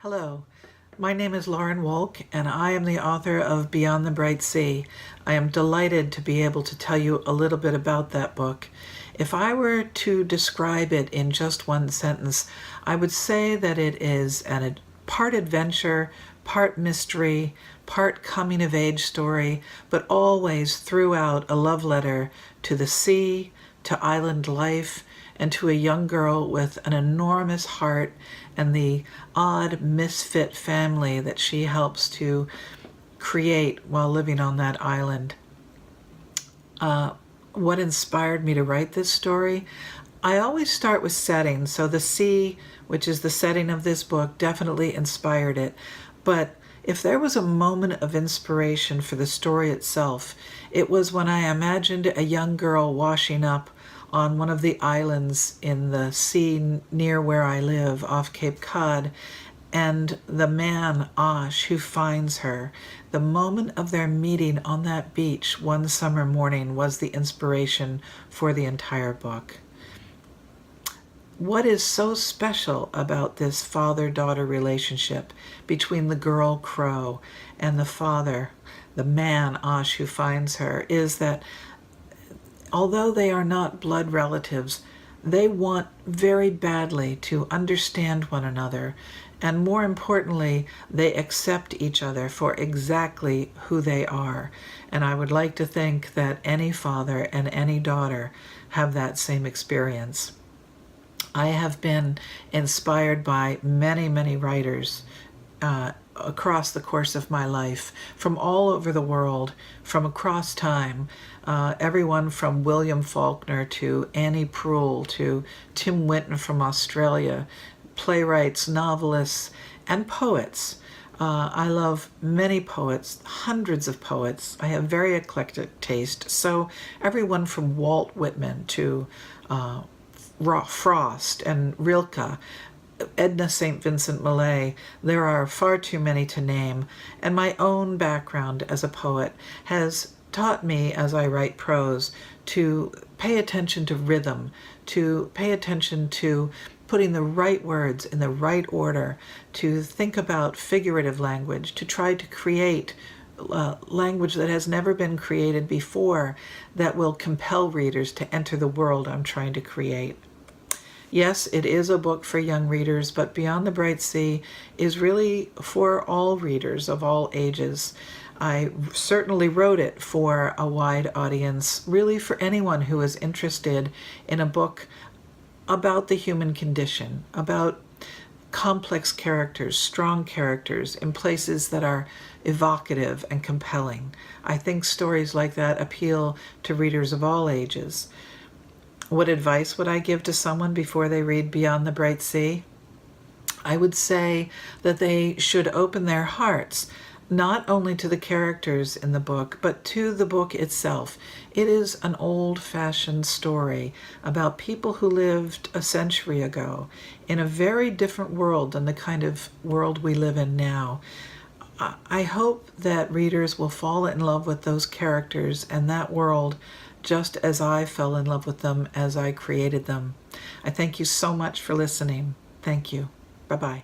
Hello, my name is Lauren Wolk, and I am the author of Beyond the Bright Sea. I am delighted to be able to tell you a little bit about that book. If I were to describe it in just one sentence, I would say that it is a part adventure, part mystery, part coming-of-age story, but always throughout a love letter to the sea, to island life, and to a young girl with an enormous heart and the odd misfit family that she helps to create while living on that island. What inspired me to write this story? I always start with setting, so the sea, which is the setting of this book, definitely inspired it. But if there was a moment of inspiration for the story itself, it was when I imagined a young girl washing up on one of the islands in the sea near where I live, off Cape Cod, and the man, Osh, who finds her. The moment of their meeting on that beach one summer morning was the inspiration for the entire book. What is so special about this father-daughter relationship between the girl Crow and the father, the man, Osh, who finds her, is that although they are not blood relatives, they want very badly to understand one another, and more importantly, they accept each other for exactly who they are. And I would like to think that any father and any daughter have that same experience. I have been inspired by many, many writers across the course of my life, from all over the world, from across time, everyone from William Faulkner to Annie Proulx to Tim Winton from Australia, playwrights, novelists, and poets. I love many poets, hundreds of poets. I have very eclectic taste, so everyone from Walt Whitman to Frost and Rilke, Edna St. Vincent Millay. There are far too many to name, and my own background as a poet has taught me, as I write prose, to pay attention to rhythm, to pay attention to putting the right words in the right order, to think about figurative language, to try to create language that has never been created before that will compel readers to enter the world I'm trying to create. Yes, it is a book for young readers, but Beyond the Bright Sea is really for all readers of all ages. I certainly wrote it for a wide audience, really for anyone who is interested in a book about the human condition, about complex characters, strong characters in places that are evocative and compelling. I think stories like that appeal to readers of all ages. What advice would I give to someone before they read Beyond the Bright Sea? I would say that they should open their hearts not only to the characters in the book, but to the book itself. It is an old-fashioned story about people who lived a century ago in a very different world than the kind of world we live in now. I hope that readers will fall in love with those characters and that world just as I fell in love with them as I created them. I thank you so much for listening. Thank you. Bye-bye.